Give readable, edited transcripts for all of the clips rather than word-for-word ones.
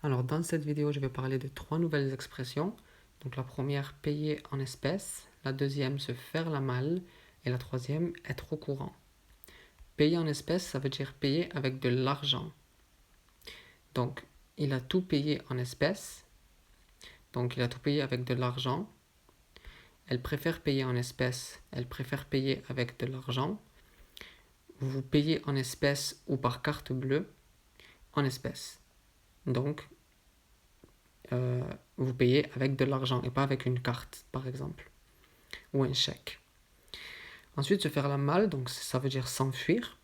Alors, dans cette vidéo, je vais parler de 3 nouvelles expressions. Donc, la première, payer en espèces. La deuxième, se faire la malle. Et la troisième, être au courant. Payer en espèces, ça veut dire payer avec de l'argent. Donc, il a tout payé en espèces. Donc, il a tout payé avec de l'argent. Elle préfère payer en espèces. Elle préfère payer avec de l'argent. Vous payez en espèces ou par carte bleue en espèces. Donc, vous payez avec de l'argent et pas avec une carte, par exemple, ou un chèque. Ensuite, se faire la malle, donc ça veut dire s'enfuir.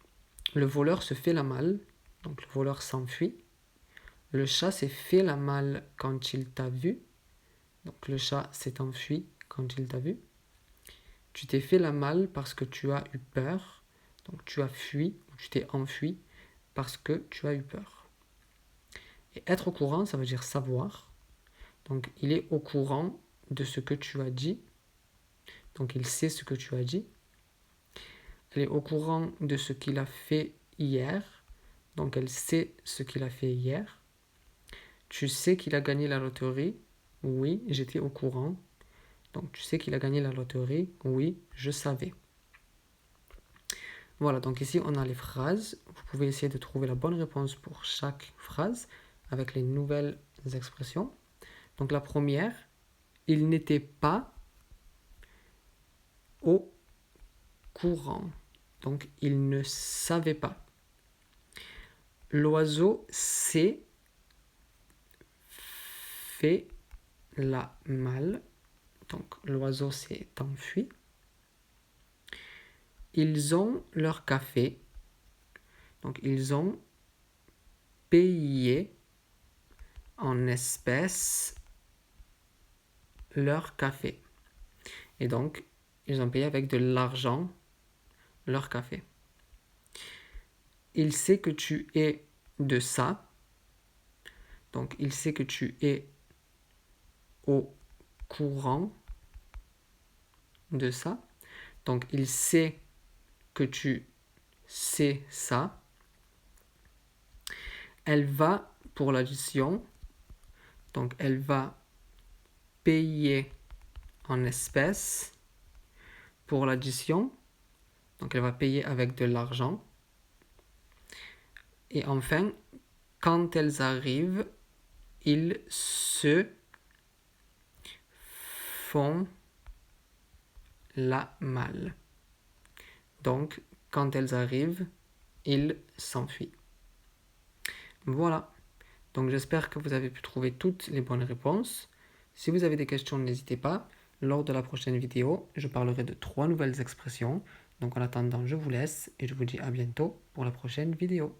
Le voleur se fait la malle, donc le voleur s'enfuit. Le chat s'est fait la malle quand il t'a vu, donc le chat s'est enfui quand il t'a vu. Tu t'es fait la malle parce que tu as eu peur, donc tu as fui ou tu t'es enfui parce que tu as eu peur. Et être au courant, ça veut dire savoir. Donc il est au courant de ce que tu as dit, donc il sait ce que tu as dit. Elle est au courant de ce qu'il a fait hier, donc elle sait ce qu'il a fait hier. Tu sais qu'il a gagné la loterie? Oui, j'étais au courant. Donc tu sais qu'il a gagné la loterie? Oui, je savais. Voilà, donc ici on a les phrases. Vous pouvez essayer de trouver la bonne réponse pour chaque phrase avec les nouvelles expressions. Donc la première, il n'était pas au courant. Donc il ne savait pas. L'oiseau s'est fait la malle. Donc l'oiseau s'est enfui. Ils ont leur café. Donc ils ont payé en espèces leur café. Et donc ils ont payé avec de l'argent leur café. Il sait que tu es de ça. Donc il sait que tu es au courant de ça. Donc il sait que tu sais ça. Elle va pour l'addition. Donc elle va payer en espèces pour l'addition. Donc elle va payer avec de l'argent. Et enfin, quand elles arrivent, ils se font la malle. Donc, quand elles arrivent, ils s'enfuient. Voilà. Donc, j'espère que vous avez pu trouver toutes les bonnes réponses. Si vous avez des questions, n'hésitez pas. Lors de la prochaine vidéo, je parlerai de 3 nouvelles expressions. Donc, en attendant, je vous laisse et je vous dis à bientôt pour la prochaine vidéo.